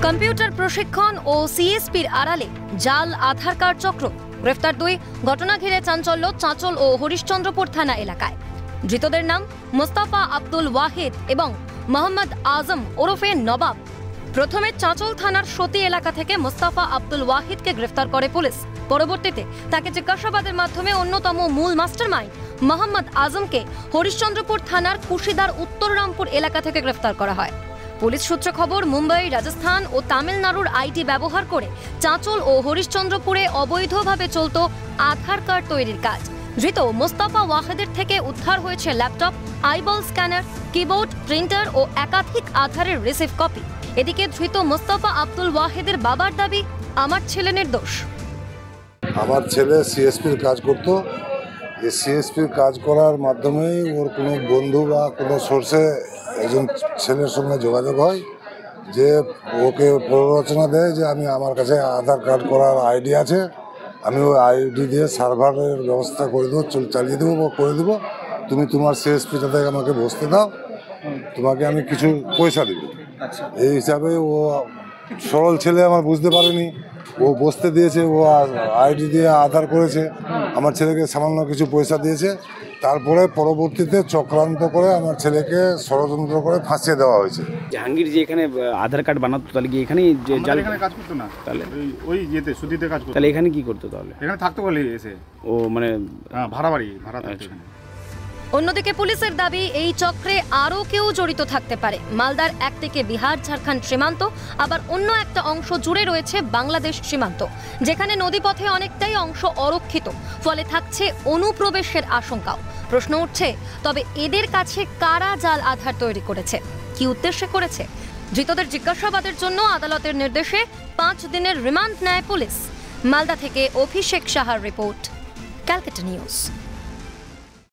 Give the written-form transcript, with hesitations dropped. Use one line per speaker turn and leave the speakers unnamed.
Computer প্রশিক্ষণ ও সিএসপির আড়ালে জাল আধার কার্ড চক্র। গ্রেফতার 2। ঘটনা ঘিরে চাঞ্চল্য চাঁচল ও হরিশ্চন্দ্রপুর থানা এলাকায়। ধৃতদের নাম মোস্তাফা আব্দুল ওয়াহিদ এবং মোহাম্মদ আজম ওরফে নবাব। প্রথমে চাঁচল থানার সতী এলাকা থেকে মোস্তাফা আব্দুল ওয়াহিদকে গ্রেফতার করে পুলিশ। পরবর্তীতে তাকে জিজ্ঞাসাবাদের মাধ্যমে অন্যতম মূল মাস্টারমাইন্ড মোহাম্মদ আজমকে হরিশ্চন্দ্রপুর থানার কুশিদার উত্তর রামপুর এলাকা থেকে গ্রেফতার করা হয়। পুলিশ সূত্রে খবর, মুম্বাই, রাজস্থান ও তামিলনাড়ুর আইডি ব্যবহার করে চাঁচল ও হরিশ্চন্দ্রপুরে অবৈধভাবে চলত আধার কার্ড তৈরির কাজ। ধৃত মোস্তাফা ওয়াহিদের থেকে উদ্ধার হয়েছে laptop, eyeball scanner, keyboard, printer ও একাধিক আধারের রিসিভ কপি। এদিকে ধৃত মোস্তাফা আব্দুল ওয়াহিদের বাবার দাবি, আমার ছেলে নির্দোষ।
আমার ছেলে সিএসপির কাজ করতো। এই সিএসপির কাজ করার মাধ্যমেই ওর কোনো বন্ধু বা কোনো সোর্সে একজন ছেলের সঙ্গে যোগাযোগ হয়, যে ওকে প্ররোচনা দেয় যে আমার কাছে আধার কার্ড করার আইডি আছে, আমি ওই আইডি দিয়ে সার্ভারের ব্যবস্থা করে দেবো, চালিয়ে দেবো বা করে দেবো, তুমি তোমার সিএসপিটাতে আমাকে বসতে দাও, তোমাকে আমি কিছু পয়সা দেবো। এই হিসাবে ও সরল ছেলে, আমার বুঝতে পারেনি, ও বসতে দিয়েছে, ও আইডি দিয়ে আধার করেছে, আমার ছেলেকে সামান্য কিছু পয়সা দিয়েছে। তারপরে পরবর্তীতে চক্রান্ত করে আমার ছেলেকে ষড়যন্ত্র করে ফাঁসিয়ে দেওয়া হয়েছে।
জাহাঙ্গীর যে এখানে আধার কার্ড বানাতো, তাহলে কি এখানেই
এখানে কাজ করতো না? তাহলে ওই ইয়েতে সুতিতে কাজ করতো।
তাহলে এখানে কি করতো? তাহলে
এখানে থাকতো বলে এসে
ও মানে
ভাড়া থাকতো এখানে।
অন্যদিকে পুলিশের দাবি, এই চক্রে আরও কেউ জড়িত থাকতে পারে। মালদার এক থেকে বিহার ঝাড়খণ্ড সীমান্ত, আবার অন্য একটা অংশ জুড়ে রয়েছে বাংলাদেশ সীমান্ত, যেখানে নদীপথে অনেকটাই অংশ অরক্ষিত, ফলে থাকছে অনুপ্রবেশের আশঙ্কাও। প্রশ্ন উঠছে, তবে এদের কাছে কারা জাল আধার তৈরি করেছে, কি উদ্দেশ্যে করেছে? ধৃতদের জিজ্ঞাসাবাদের জন্য আদালতের নির্দেশে 5 দিনের রিমান্ড নেয় পুলিশ। মালদা থেকে অভিষেক সাহার রিপোর্ট, ক্যালকাটা নিউজ।